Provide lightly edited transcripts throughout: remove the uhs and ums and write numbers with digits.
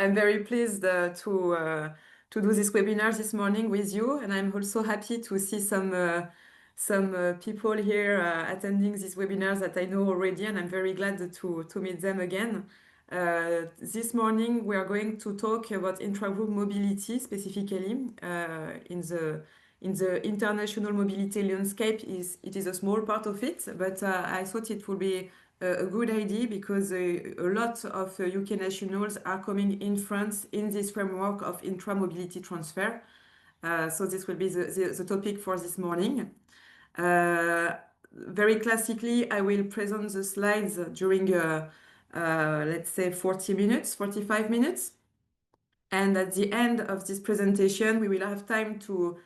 I'm very pleased to do this webinar this morning with you, and I'm also happy to see some people here attending this webinar that I know already, and I'm very glad to meet them again. This morning we are going to talk about intragroup mobility specifically in the international mobility landscape. It is a small part of it, but I thought it would be a good idea because a lot of UK nationals are coming in France in this framework of intra-mobility transfer. So this will be the topic for this morning. Very classically, I will present the slides during, let's say, 40 minutes, 45 minutes. And at the end of this presentation, we will have time to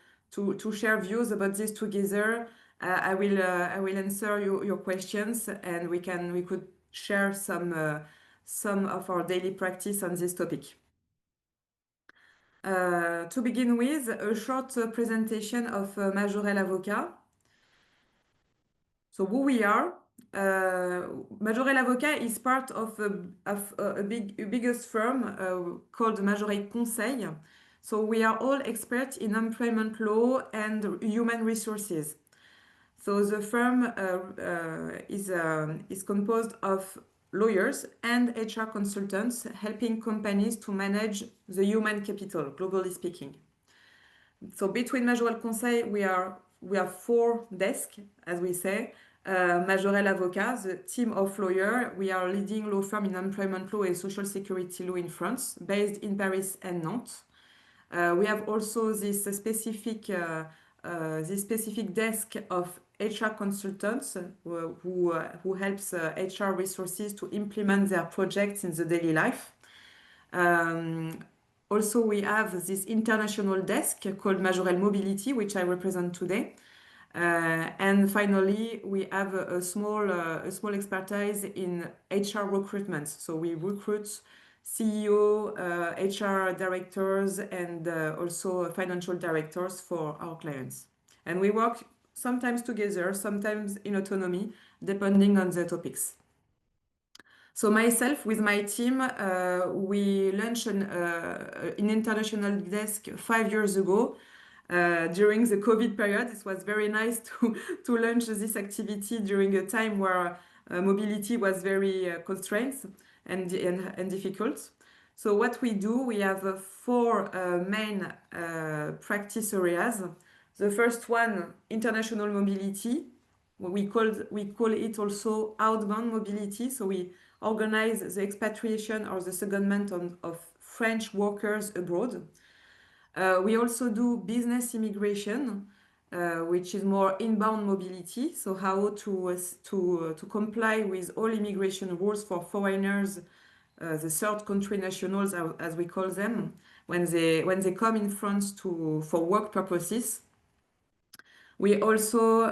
share views about this together. I will answer your questions, and we could share some of our daily practice on this topic. To begin with, a short presentation of Majorelle Avocats. So who we are. Majorelle Avocats is part of a biggest firm called Majorelle Conseil. So we are all experts in employment law and human resources. So the firm is composed of lawyers and HR consultants helping companies to manage the human capital, globally speaking. So between Majorelle Conseil, we have 4 desks, as we say. Majorelle Avocats, the team of lawyers. We are a leading law firm in employment law and social security law in France, based in Paris and Nantes. We have also this specific desk of HR consultants who helps HR resources to implement their projects in the daily life. Also, we have this international desk called Majorelle Mobility, which I represent today. And finally, we have a small expertise in HR recruitment. So we recruit CEO, HR directors, and also financial directors for our clients. And we work sometimes together, sometimes in autonomy, depending on the topics. So myself, with my team, we launched an international desk 5 years ago. During the COVID period, it was very nice to launch this activity during a time where mobility was very constrained and difficult. So what we do, we have 4 main practice areas. The first one, international mobility. We call it also outbound mobility. So we organize the expatriation or the secondment of French workers abroad. We also do business immigration, which is more inbound mobility. So how to comply with all immigration rules for foreigners, the third country nationals, as we call them, when they come in France for work purposes. We also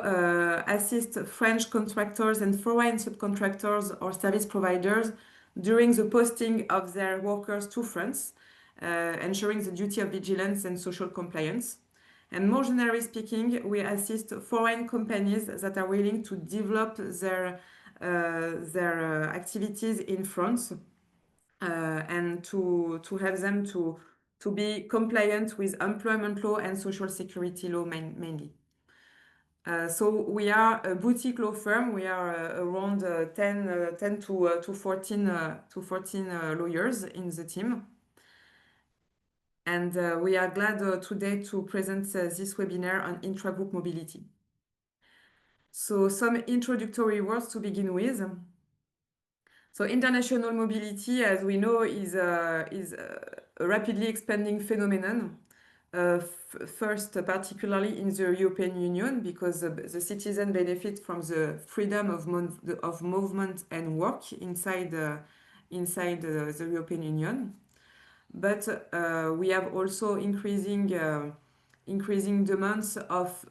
assist French contractors and foreign subcontractors or service providers during the posting of their workers to France, ensuring the duty of vigilance and social compliance. And more generally speaking, we assist foreign companies that are willing to develop their activities in France and to help them to be compliant with employment law and social security law mainly. So we are a boutique law firm. We are around 10 to 14 lawyers in the team. And we are glad today to present this webinar on intragroup mobility. So some introductory words to begin with. So international mobility, as we know, is a rapidly expanding phenomenon. First, particularly in the European Union, because the citizens benefit from the freedom of movement and work inside the European Union. But we have also increasing demands of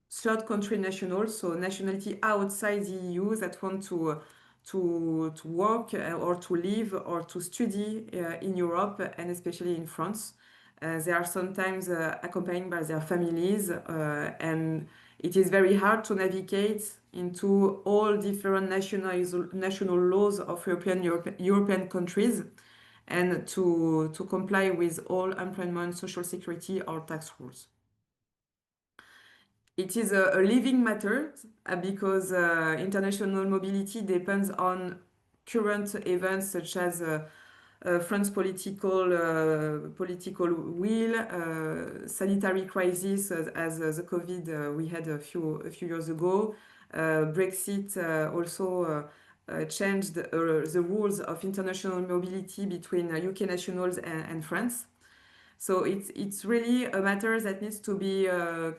third country nationals, so nationality outside the EU that want to work or to live or to study in Europe and especially in France. They are sometimes accompanied by their families, and it is very hard to navigate into all different national laws of European countries. and to comply with all employment, social security, or tax rules. It is a living matter because international mobility depends on current events such as France's political will, sanitary crisis as the COVID we had a few years ago. Brexit also changed the rules of international mobility between UK nationals and France. So it's really a matter that needs to be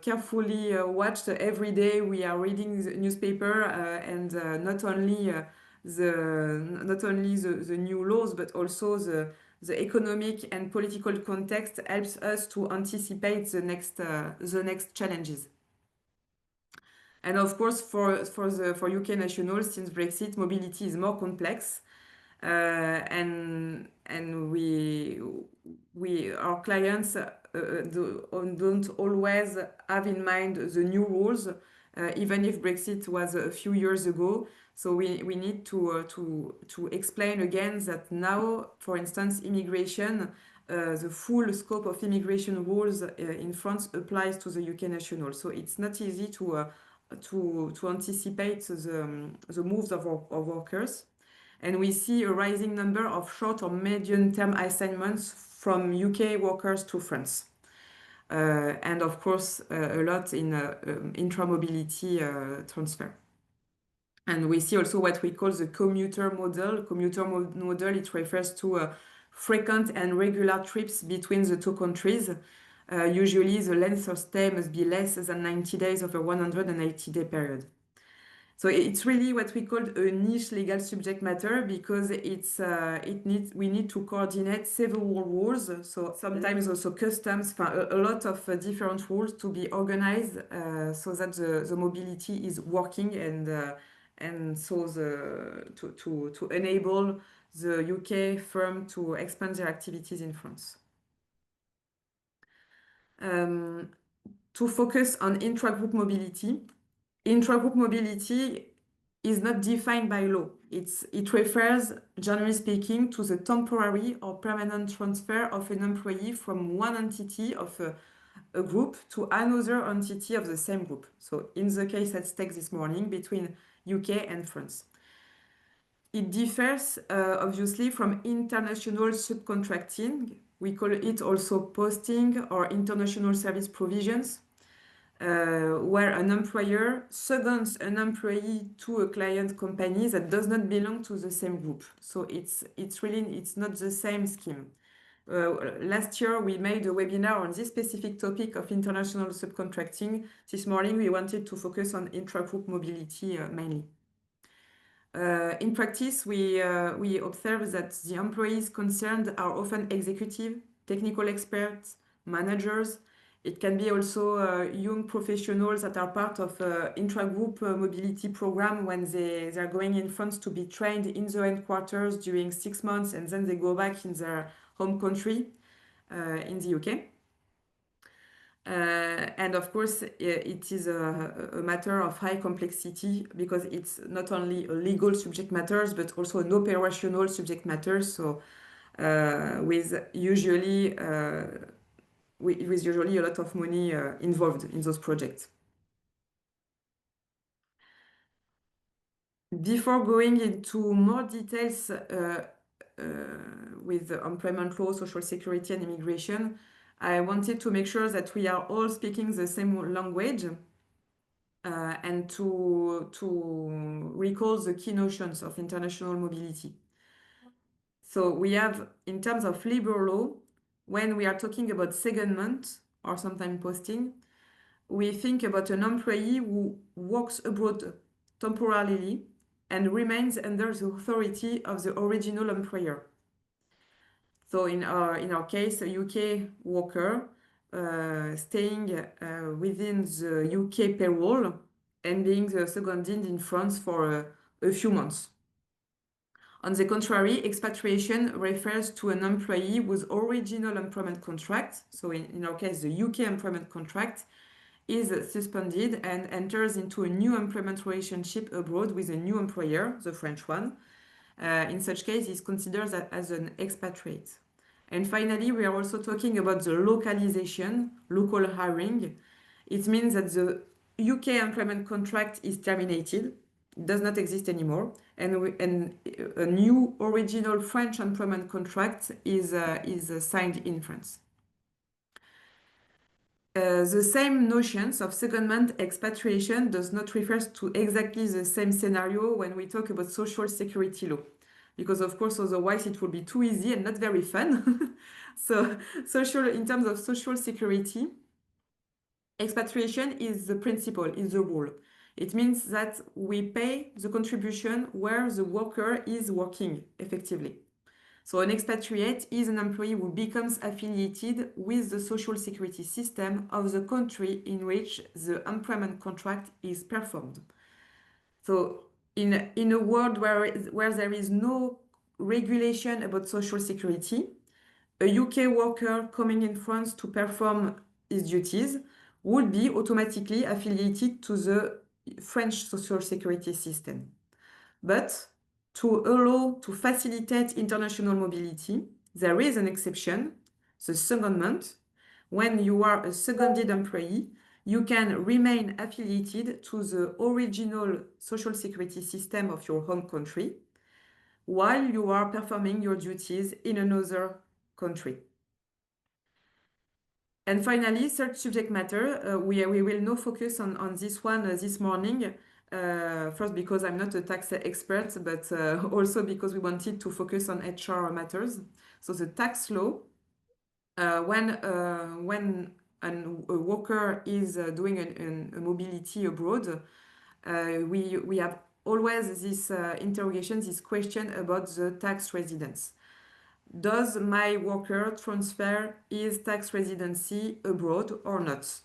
carefully watched every day. We are reading the newspaper and not only the new laws, but also the economic and political context helps us to anticipate the next challenges. And of course, for UK nationals, since Brexit, mobility is more complex. And our clients don't always have in mind the new rules, even if Brexit was a few years ago. So we need to explain again that now, for instance, immigration, the full scope of immigration rules in France applies to the UK national. So it's not easy to anticipate the moves of workers. And we see a rising number of short or medium-term assignments from UK workers to France. And of course, a lot in intra-mobility transfer. And we see also what we call the commuter model. Commuter model, it refers to frequent and regular trips between the two countries. Usually, the length of stay must be less than 90 days over a 180-day period. So it's really what we call a niche legal subject matter because we need to coordinate several rules. So sometimes also customs, a lot of different rules to be organized so that the mobility is working and so to enable the UK firm to expand their activities in France. To focus on intragroup mobility. Intragroup mobility is not defined by law. It refers, generally speaking, to the temporary or permanent transfer of an employee from one entity of a group to another entity of the same group. So in the case at stake this morning between UK and France. It differs obviously from international subcontracting. We call it also posting or international service provisions. Where an employer seconds an employee to a client company that does not belong to the same group. So it's not the same scheme. Last year, we made a webinar on this specific topic of international subcontracting. This morning, we wanted to focus on intragroup mobility mainly. In practice, we observe that the employees concerned are often executive, technical experts, managers. It can be also young professionals that are part of intragroup mobility program when they are going in France to be trained in the headquarters during 6 months and then they go back in their home country in the UK. And of course, it is a matter of high complexity because it's not only a legal subject matters, but also an operational subject matters. So with usually a lot of money involved in those projects. Before going into more details with employment law, social security, and immigration, I wanted to make sure that we are all speaking the same language and to recall the key notions of international mobility. So we have, in terms of labor law, when we are talking about secondment or sometimes posting, we think about an employee who works abroad temporarily and remains under the authority of the original employer. So in our case, a UK worker staying within the UK payroll and being seconded in France for a few months. On the contrary, expatriation refers to an employee whose original employment contract, so in our case, the UK employment contract, is suspended and enters into a new employment relationship abroad with a new employer, the French one, In such case, is considered as an expatriate. And finally, we are also talking about the localization, local hiring. It means that the UK employment contract is terminated, it does not exist anymore, and a new original French employment contract is signed in France. The same notions of secondment expatriation does not refer to exactly the same scenario when we talk about social security law, because of course otherwise it would be too easy and not very fun. So in terms of social security, expatriation is the principle, is the rule. It means that we pay the contribution where the worker is working effectively. So an expatriate is an employee who becomes affiliated with the social security system of the country in which the employment contract is performed. So in a world where there is no regulation about social security, a UK worker coming in France to perform his duties would be automatically affiliated to the French social security system. But to facilitate international mobility, there is an exception, the secondment. When you are a seconded employee, you can remain affiliated to the original social security system of your home country while you are performing your duties in another country. And finally, third subject matter, we will now focus on this one this morning. First, because I'm not a tax expert, but also because we wanted to focus on HR matters. So the tax law, when a worker is doing a mobility abroad, we have always this interrogation, this question about the tax residence. Does my worker transfer his tax residency abroad or not?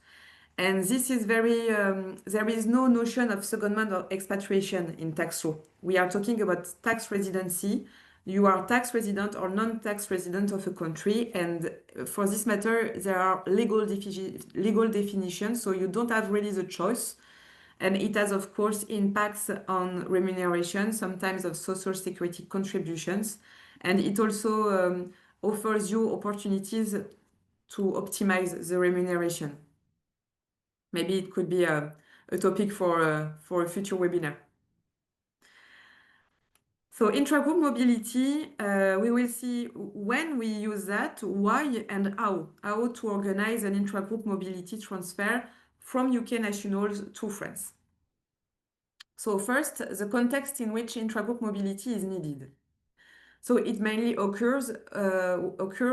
And this is very, there is no notion of secondment or expatriation in tax law. We are talking about tax residency. You are tax resident or non-tax resident of a country. And for this matter, there are legal definitions, so you don't have really the choice. And it has, of course, impacts on remuneration, sometimes of social security contributions. And it also offers you opportunities to optimize the remuneration. Maybe it could be a topic for a future webinar. So intragroup mobility, we will see when we use that, why and how to organize an intragroup mobility transfer from UK nationals to France. So first, the context in which intragroup mobility is needed. So it mainly occur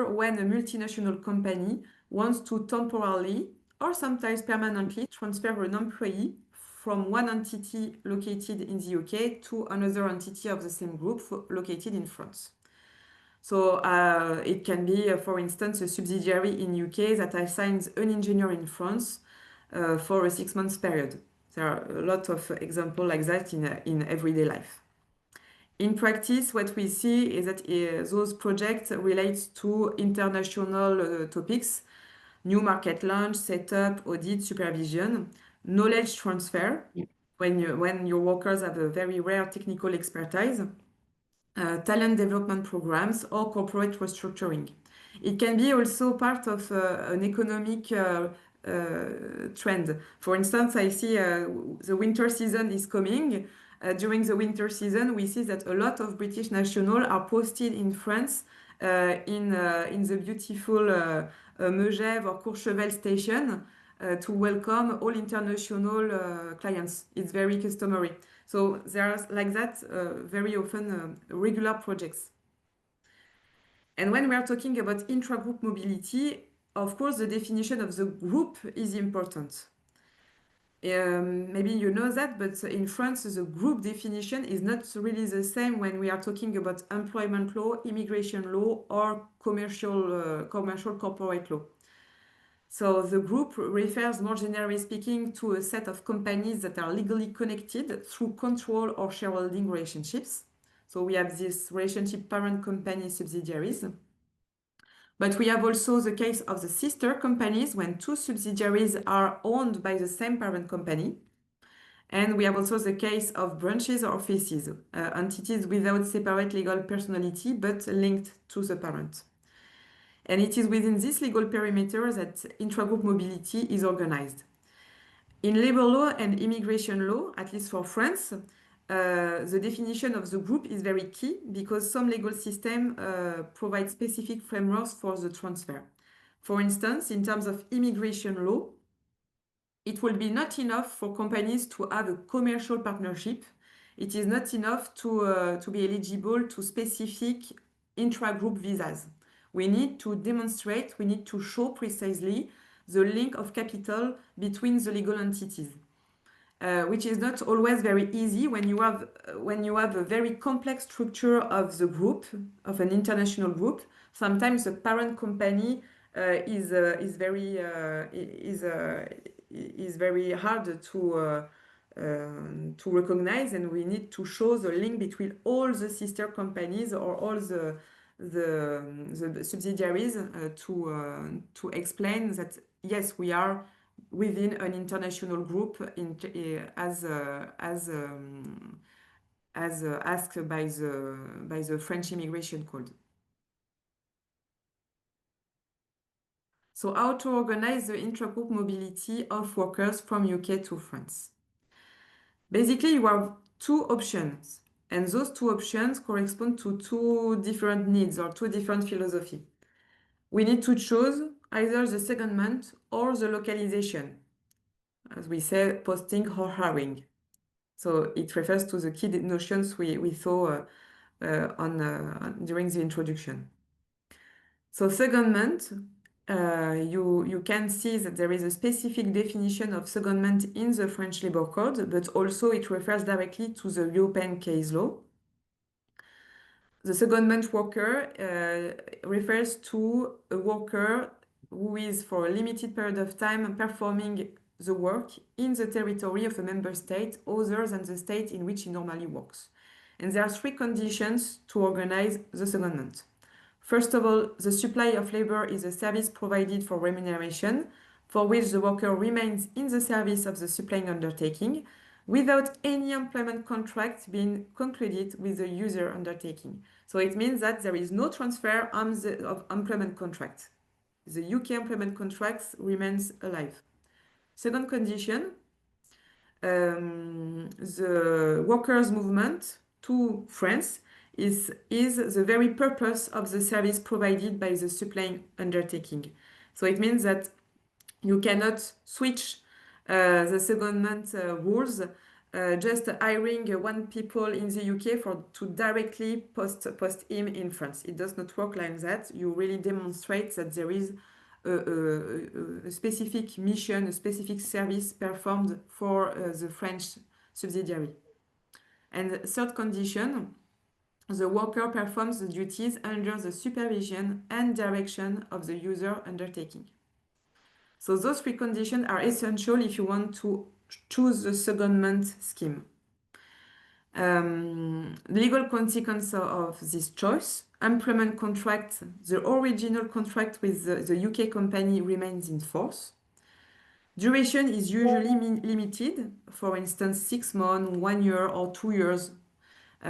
when a multinational company wants to temporarily or sometimes permanently transfer an employee from one entity located in the UK to another entity of the same group located in France. So it can be, for instance, a subsidiary in UK that assigns an engineer in France for a 6 month period. There are a lot of examples like that in everyday life. In practice, what we see is that those projects relate to international topics, new market launch, setup, audit, supervision, knowledge transfer, when your workers have a very rare technical expertise, talent development programs, or corporate restructuring. It can be also part of an economic trend. For instance, I see the winter season is coming. During the winter season, we see that a lot of British nationals are posted in France in the beautiful Megève or Courchevel station to welcome all international clients. It's very customary. So there are like that very often regular projects. And when we are talking about intragroup mobility, of course, the definition of the group is important. Maybe you know that, but in France, the group definition is not really the same when we are talking about employment law, immigration law, or commercial corporate law. So the group refers, more generally speaking, to a set of companies that are legally connected through control or shareholding relationships. So we have this relationship parent company subsidiaries. But we have also the case of the sister companies when two subsidiaries are owned by the same parent company. And we have also the case of branches or offices, entities without separate legal personality but linked to the parent. And it is within this legal perimeter that intragroup mobility is organized. In labor law and immigration law, at least for France, the definition of the group is very key because some legal systems provide specific frameworks for the transfer. For instance, in terms of immigration law, it will be not enough for companies to have a commercial partnership. It is not enough to be eligible to specific intra-group visas. We need to demonstrate, we need to show precisely the link of capital between the legal entities. Which is not always very easy when you have a very complex structure of the group, of an international group. Sometimes the parent company is very hard to recognize, and we need to show the link between all the sister companies or all the subsidiaries to explain that yes, we are within an international group as asked by the French Immigration Code. So how to organize the intragroup mobility of workers from UK to France? Basically, you have two options, and those two options correspond to two different needs or two different philosophies. We need to choose either the secondment or the localization, as we say, posting or hiring. So it refers to the key notions we saw during the introduction. So secondment, you can see that there is a specific definition of secondment in the French Labour Code, but also it refers directly to the European case law. The secondment worker refers to a worker who is for a limited period of time performing the work in the territory of a member state other than the state in which he normally works. And there are three conditions to organize the secondment. First of all, the supply of labor is a service provided for remuneration, for which the worker remains in the service of the supplying undertaking, without any employment contract being concluded with the user undertaking. So it means that there is no transfer of employment contract. The UK employment contracts remains alive. Second condition, the workers' movement to France is the very purpose of the service provided by the supplying undertaking. So it means that you cannot switch the secondment rules just hiring one people in the UK to directly post him in France. It does not work like that. You really demonstrate that there is a specific mission, a specific service performed for the French subsidiary. And the third condition, the worker performs the duties under the supervision and direction of the user undertaking. So those three conditions are essential if you want to choose the secondment scheme. Legal consequence of this choice: employment contract, the original contract with the UK company remains in force. Duration is usually limited, for instance, 6 months, 1 year, or 2 years,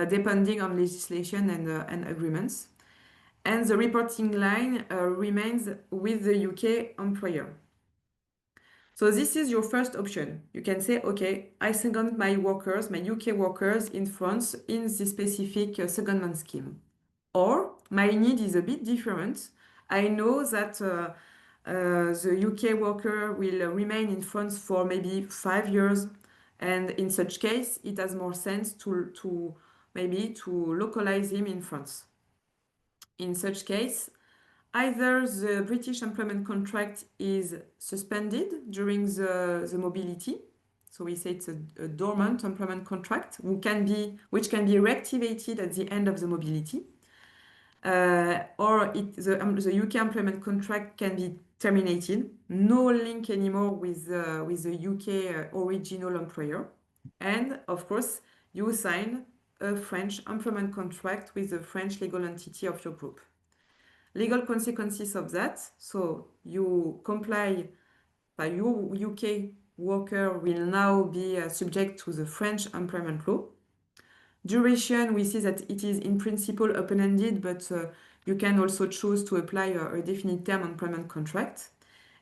depending on legislation and agreements. And the reporting line remains with the UK employer. So this is your first option. You can say, okay, I second my workers, my UK workers in France in this specific secondment scheme. Or my need is a bit different. I know that the UK worker will remain in France for maybe 5 years. And in such case, it has more sense to maybe to localize him in France. In such case, either the British employment contract is suspended during the mobility. So we say it's a dormant employment contract, which can be reactivated at the end of the mobility. Or the UK employment contract can be terminated, no link anymore with the UK original employer. And of course, you sign a French employment contract with the French legal entity of your group. Legal consequences of that, so you comply by your UK worker will now be subject to the French employment law. Duration, we see that it is in principle open-ended, but you can also choose to apply a definite term employment contract.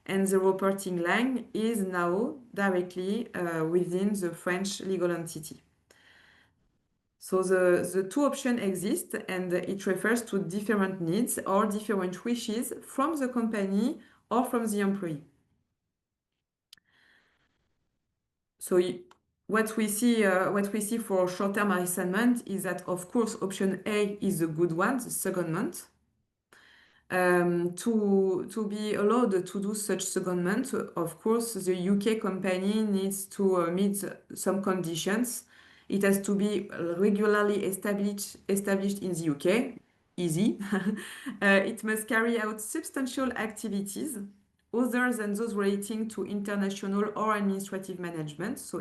And the reporting line is now directly within the French legal entity. So the two options exist, and it refers to different needs or different wishes from the company or from the employee. So what we see for short-term assignment is that, of course, option A is a good one, the secondment. To be allowed to do such secondment, of course, the UK company needs to meet some conditions. It has to be regularly established in the UK. Easy. It must carry out substantial activities other than those relating to international or administrative management. So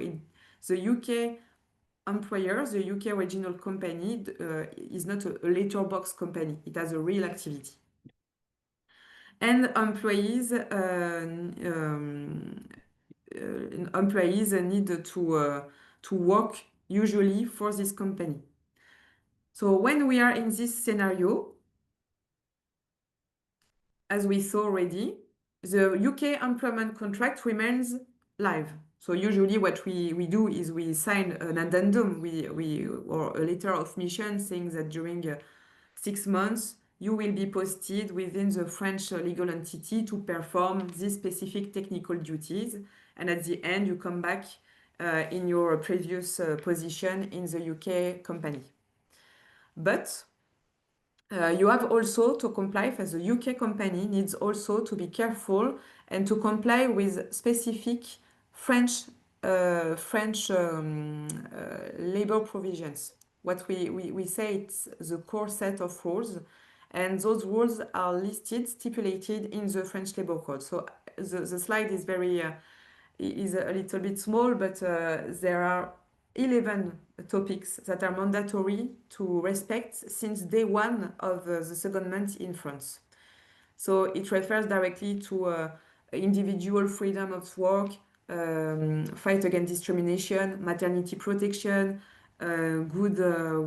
the UK employer, the UK regional company, is not a letterbox company. It has a real activity. And employees need to work usually for this company. So when we are in this scenario, as we saw already, the UK employment contract remains live. So usually what we do is we sign an addendum or a letter of mission saying that during 6 months, you will be posted within the French legal entity to perform these specific technical duties. And at the end, you come back in your previous position in the UK company. But you have also to comply, as a UK company needs also to be careful and to comply with specific French labor provisions. What we say it's the core set of rules, and those rules are stipulated in the French Labor Code. So the slide is is a little bit small, but there are 11 topics that are mandatory to respect since day one of the secondment in France. So it refers directly to individual freedom of work, fight against discrimination, maternity protection, good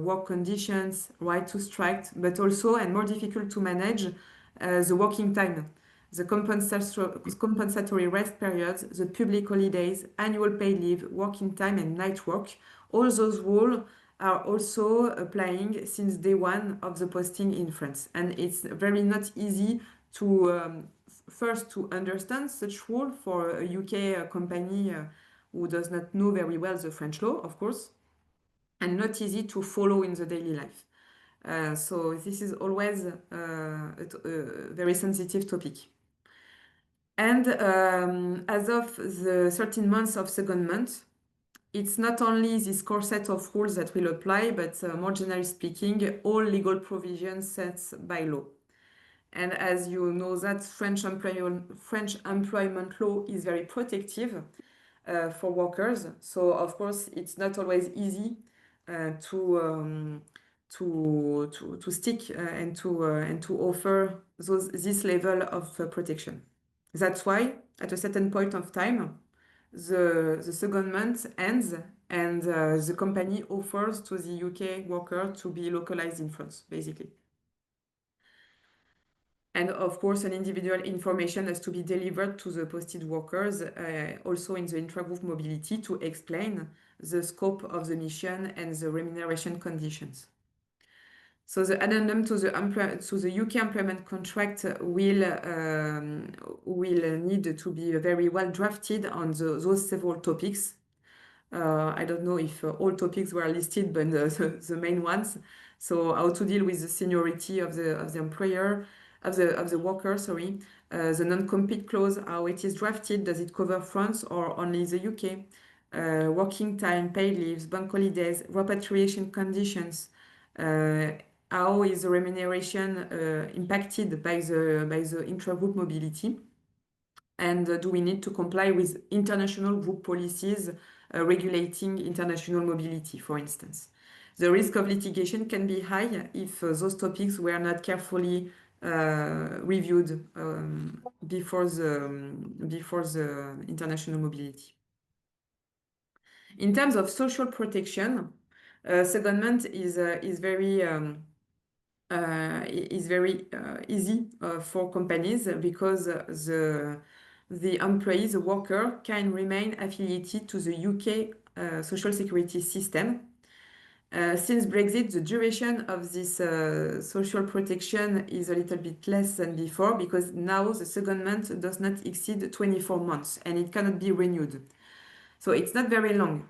work conditions, right to strike, but also, and more difficult to manage, the working time, the compensatory rest periods, the public holidays, annual paid leave, working time, and night work. All those rules are also applying since day one of the posting in France. And it's very not easy to first to understand such rule for a UK company who does not know very well the French law, of course, and not easy to follow in the daily life. So this is always a very sensitive topic. And as of the 13 months of secondment, it's not only this core set of rules that will apply, but more generally speaking, all legal provisions set by law. And as you know, that French employment law is very protective for workers. So of course, it's not always easy to stick and to offer this level of protection. That's why at a certain point of time, the secondment ends and the company offers to the UK worker to be localized in France, basically. And of course, an individual information has to be delivered to the posted workers, also in the intragroup mobility, to explain the scope of the mission and the remuneration conditions. So the addendum to the UK employment contract will need to be very well drafted on those several topics. I don't know if all topics were listed, but the main ones. So how to deal with the seniority of the employer, of the worker, sorry. The non-compete clause, how it is drafted, does it cover France or only the UK? Working time, paid leaves, bank holidays, repatriation conditions. How is the remuneration impacted by the intragroup mobility? And do we need to comply with international group policies regulating international mobility, for instance? The risk of litigation can be high if those topics were not carefully reviewed before the international mobility. In terms of social protection, secondment is very easy for companies because the employee, the worker, can remain affiliated to the UK social security system. Since Brexit, the duration of this social protection is a little bit less than before because now the secondment does not exceed 24 months and it cannot be renewed. So it's not very long.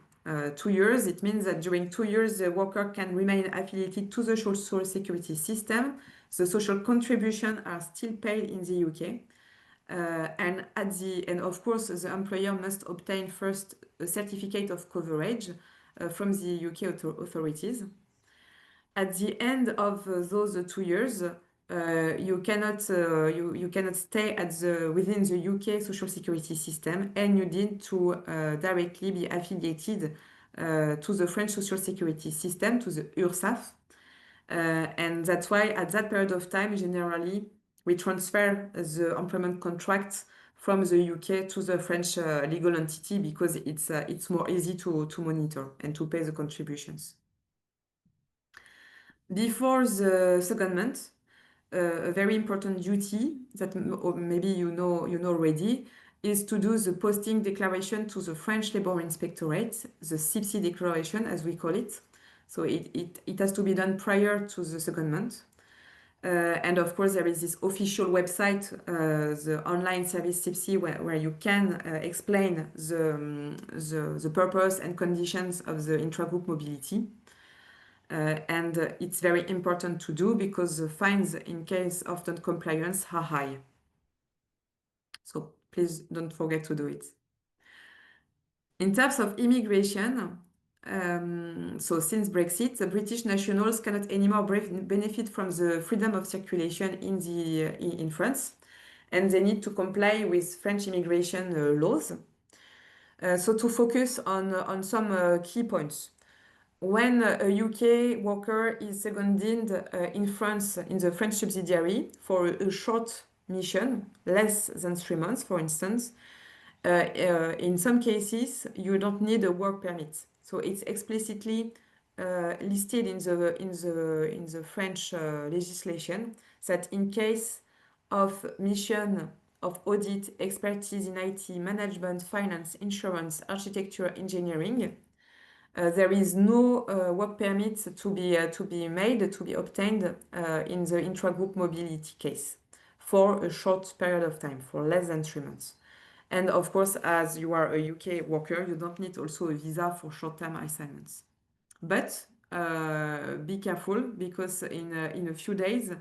2 years, it means that during 2 years, the worker can remain affiliated to the social security system. The social contributions are still paid in the UK. And of course, the employer must obtain first a certificate of coverage from the UK authorities. At the end of those 2 years, you cannot stay within the UK social security system, and you need to directly be affiliated to the French social security system, to the URSSAF. And that's why at that period of time, generally, we transfer the employment contract from the UK to the French legal entity because it's more easy to monitor and to pay the contributions. Before the secondment, a very important duty that maybe you know already is to do the posting declaration to the French Labour Inspectorate, the CIPSI declaration as we call it. So it has to be done prior to the secondment. And of course, there is this official website, the online service CIPSI, where you can explain the purpose and conditions of the intragroup mobility. And it's very important to do because the fines in case of non-compliance are high. So please don't forget to do it. In terms of immigration, so since Brexit, the British nationals cannot anymore benefit from the freedom of circulation in France, and they need to comply with French immigration laws. So to focus on some key points. When a UK worker is seconded in France, in the French subsidiary, for a short mission, less than 3 months, for instance, in some cases, you don't need a work permit. So it's explicitly listed in the French legislation that in case of mission of audit, expertise in IT, management, finance, insurance, architecture, engineering, there is no work permit to be obtained in the intragroup mobility case for a short period of time, for less than 3 months. And of course, as you are a UK worker, you don't need also a visa for short-term assignments. But be careful because in a few days,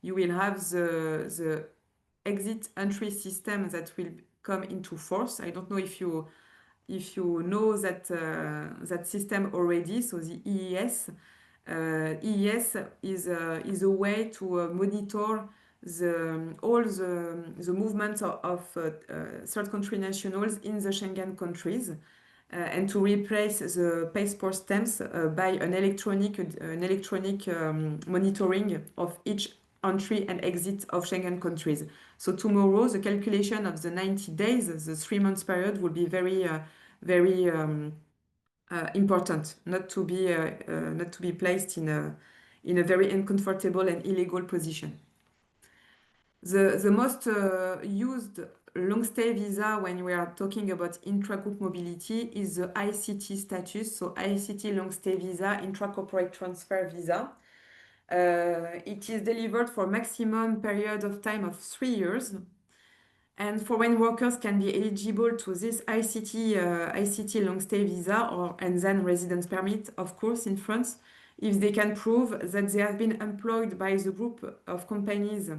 you will have the exit entry system that will come into force. I don't know if you know that system already. So the EES. EES is a way to monitor all the movements of third country nationals in the Schengen countries and to replace the passport stamps by an electronic monitoring of each entry and exit of Schengen countries. So tomorrow, the calculation of the 90 days, the 3 months period, will be very important, not to be placed in a very uncomfortable and illegal position. The most used long stay visa when we are talking about intragroup mobility is the ICT status, so ICT long stay visa, intra-corporate transfer visa. It is delivered for maximum period of time of 3 years. And foreign workers can be eligible to this ICT long stay visa and then residence permit, of course, in France, if they can prove that they have been employed by the group of companies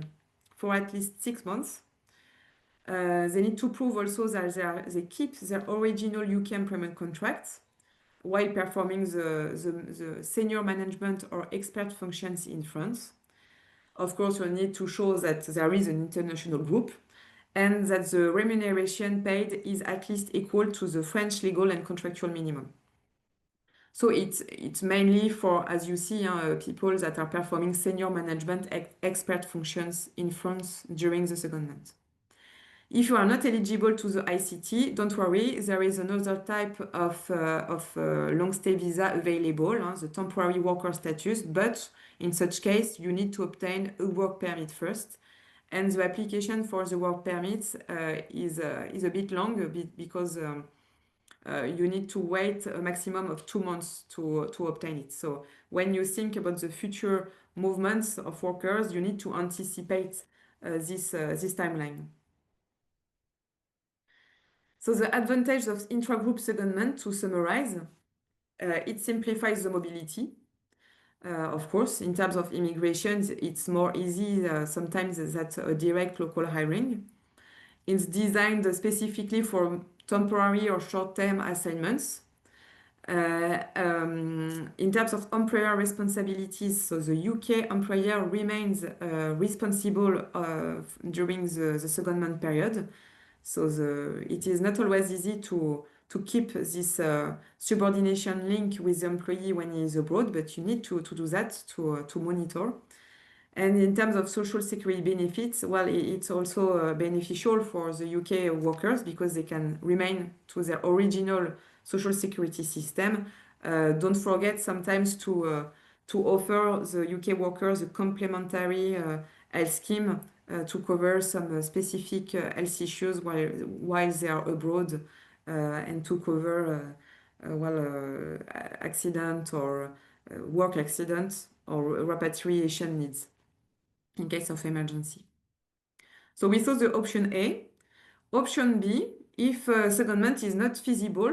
for at least 6 months. They need to prove also that they keep their original UK employment contracts while performing the senior management or expert functions in France. Of course, you need to show that there is an international group and that the remuneration paid is at least equal to the French legal and contractual minimum. So it's mainly for, as you see, people that are performing senior management expert functions in France during the secondment. If you are not eligible to the ICT, don't worry, there is another type of long stay visa available, the temporary worker status, but in such case, you need to obtain a work permit first. And the application for the work permit is a bit long because you need to wait a maximum of 2 months to obtain it. So when you think about the future movements of workers, you need to anticipate this timeline. So the advantage of intragroup secondment, to summarize, it simplifies the mobility. Of course, in terms of immigration, it's more easy sometimes than direct local hiring. It's designed specifically for temporary or short-term assignments. In terms of employer responsibilities, so the UK employer remains responsible during the secondment period. So it is not always easy to keep this subordination link with the employee when he is abroad, but you need to do that to monitor. And in terms of social security benefits, well, it's also beneficial for the UK workers because they can remain to their original social security system. Don't forget sometimes to offer the UK workers a complementary health scheme to cover some specific health issues while they are abroad and to cover accident or work accident or repatriation needs in case of emergency. So we saw the option A. Option B, if secondment is not feasible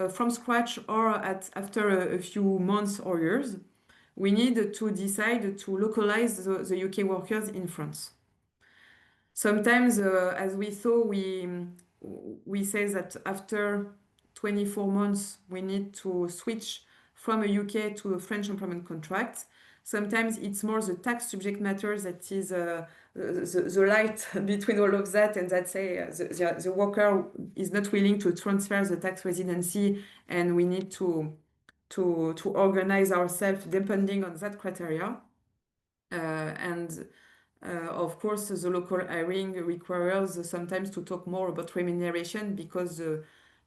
from scratch or after a few months or years, we need to decide to localize the UK workers in France. Sometimes, as we saw, we say that after 24 months, we need to switch from a UK to a French employment contract. Sometimes it's more the tax subject matter that is the light between all of that, and that say the worker is not willing to transfer the tax residency, and we need to organize ourselves depending on that criteria. Of course, the local hiring requires sometimes to talk more about remuneration because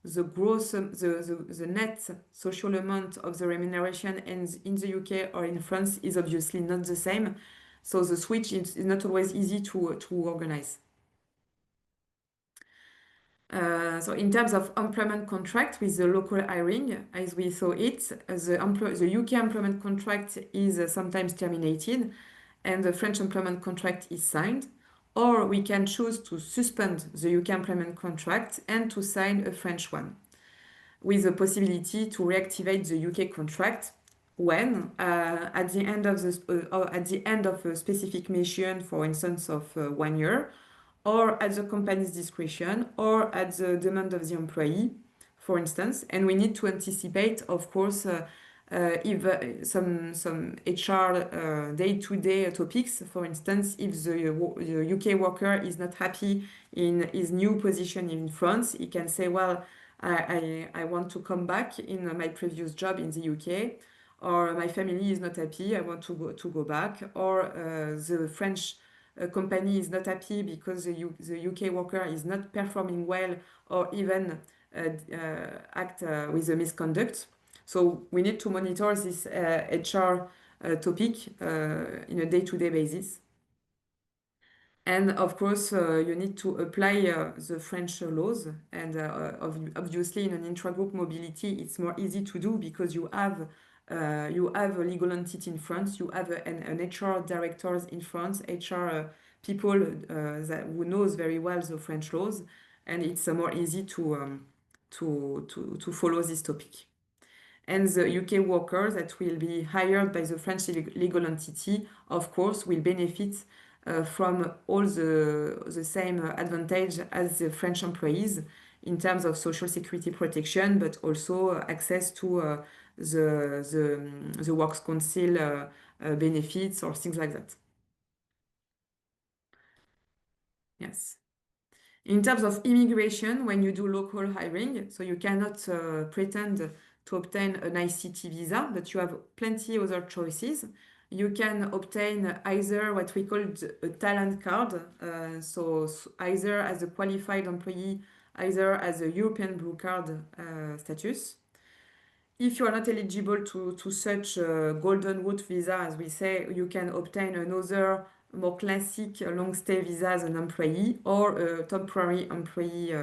the gross, the net social amount of the remuneration in the UK or in France is obviously not the same. So the switch is not always easy to organize. So in terms of employment contract with the local hiring, as we saw it, the UK employment contract is sometimes terminated and the French employment contract is signed, or we can choose to suspend the UK employment contract and to sign a French one, with the possibility to reactivate the UK contract when at the end of a specific mission, for instance, of 1 year, or at the company's discretion, or at the demand of the employee, for instance. And we need to anticipate, of course, if some HR day-to-day topics, for instance, if the UK worker is not happy in his new position in France, he can say, well, I want to come back in my previous job in the UK, or my family is not happy, I want to go back, or the French company is not happy because the UK worker is not performing well or even act with a misconduct. So we need to monitor this HR topic in a day-to-day basis. And of course, you need to apply the French laws. And obviously, in an intragroup mobility, it's more easy to do because you have a legal entity in France, you have an HR directors in France, HR people who knows very well the French laws, and it's more easy to follow this topic. And the UK workers that will be hired by the French legal entity, of course, will benefit from all the same advantage as the French employees in terms of social security protection, but also access to the Works Council benefits or things like that. Yes. In terms of immigration, when you do local hiring, so you cannot pretend to obtain an ICT visa, but you have plenty other choices. you can obtain either what we call a talent card, so either as a qualified employee, either as a European blue card status. If you are not eligible to such a golden route visa, as we say, you can obtain another more classic long stay visa as an employee or a temporary employee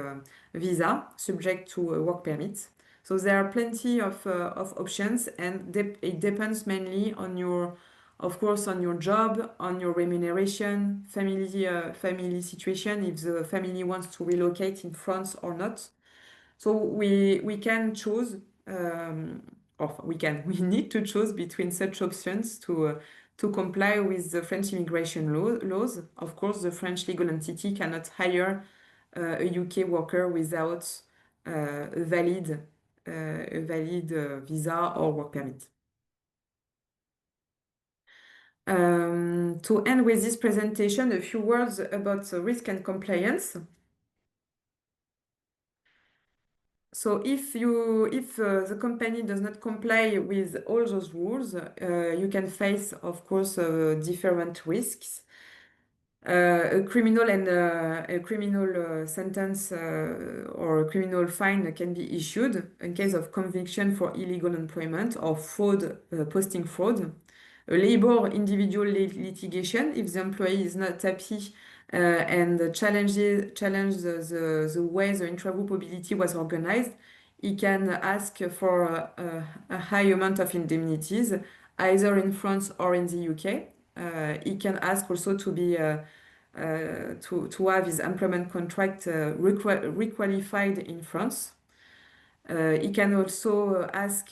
visa subject to a work permit. So there are plenty of options, and it depends mainly on your, of course, on your job, on your remuneration, family situation, if the family wants to relocate in France or not. So we can choose, we need to choose between such options to comply with the French immigration laws. Of course, the French legal entity cannot hire a UK worker without a valid visa or work permit. To end with this presentation, a few words about risk and compliance. So if the company does not comply with all those rules, you can face, of course, different risks. A criminal sentence or a criminal fine can be issued in case of conviction for illegal employment or fraud, posting fraud. A labor or individual litigation if the employee is not happy and challenge the way the intragroup mobility was organized, he can ask for a high amount of indemnities, either in France or in the UK. He can ask also to be to have his employment contract requalified in France. He can also ask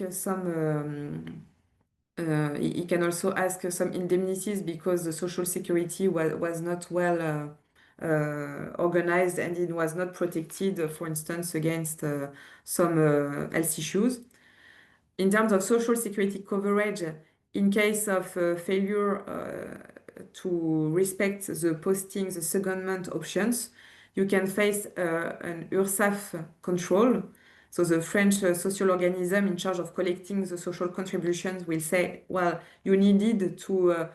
some indemnities because the social security was not well organized and it was not protected, for instance, against some health issues. In terms of social security coverage, in case of failure to respect the posting, the secondment options, you can face an URSSAF control. So the French social organism in charge of collecting the social contributions will say, well, you needed to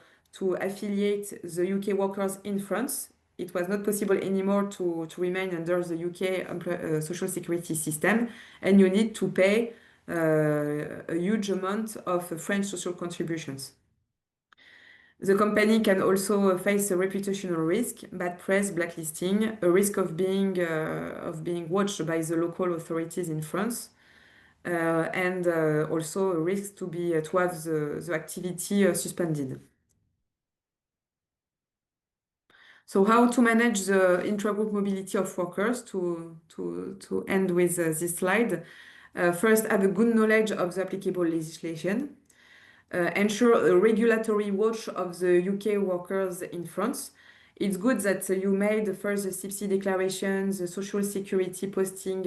affiliate the UK workers in France. It was not possible anymore to remain under the UK social security system, and you need to pay a huge amount of French social contributions. The company can also face a reputational risk, bad press, blacklisting, a risk of being watched by the local authorities in France, and also a risk to have the activity suspended. So how to manage the intragroup mobility of workers to end with this slide. First, have a good knowledge of the applicable legislation. Ensure a regulatory watch of the UK workers in France. It's good that you made first the CIPC declarations, the social security posting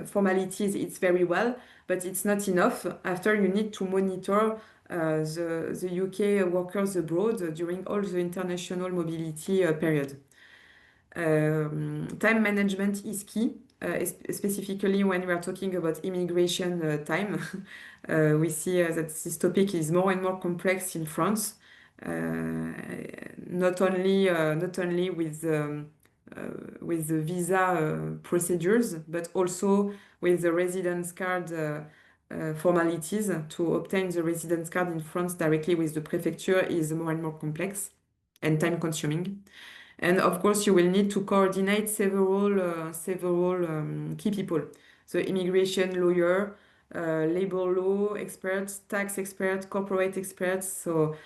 formalities. It's very well, but it's not enough. After, you need to monitor the UK workers abroad during all the international mobility period. Time management is key, specifically when we are talking about immigration time. We see that this topic is more and more complex in France, not only with the visa procedures, but also with the residence card formalities. To obtain the residence card in France directly with the prefecture is more and more complex and time consuming. And of course, you will need to coordinate several key people. So immigration lawyer, labor law experts, tax experts, corporate experts. So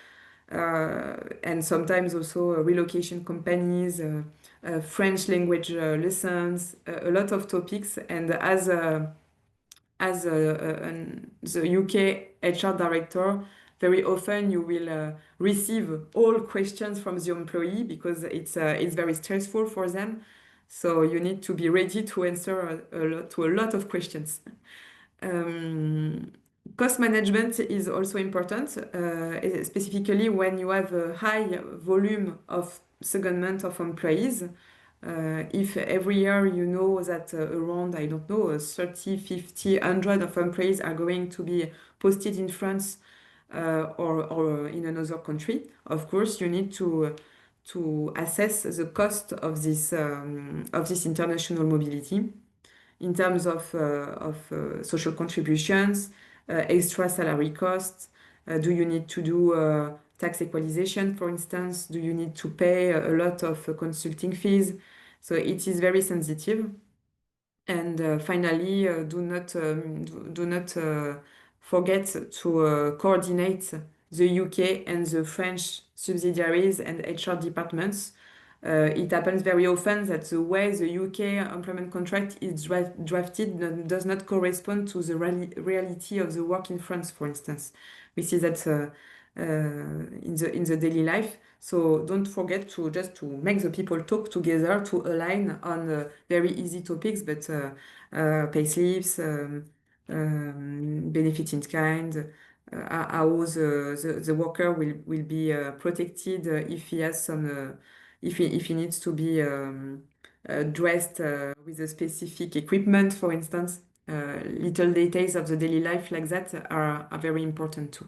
and sometimes also relocation companies, French language lessons, a lot of topics. And as the UK HR director, very often you will receive all questions from the employee because it's very stressful for them. So you need to be ready to answer a lot of questions. Cost management is also important, specifically when you have a high volume of secondment of employees. If every year you know that around, I don't know, 30, 50, 100 of employees are going to be posted in France or in another country, of course, you need to assess the cost of this international mobility in terms of social contributions, extra salary costs. Do you need to do tax equalization, for instance? Do you need to pay a lot of consulting fees? So it is very sensitive. And finally, do not forget to coordinate the UK and the French subsidiaries and HR departments. It happens very often that the way the UK employment contract is drafted does not correspond to the reality of the work in France, for instance. We see that in the daily life. So don't forget to just to make the people talk together to align on very easy topics, but pay slips, benefit in kind, how the worker will be protected if he has some if he needs to be dressed with a specific equipment, for instance. Little details of the daily life like that are very important too.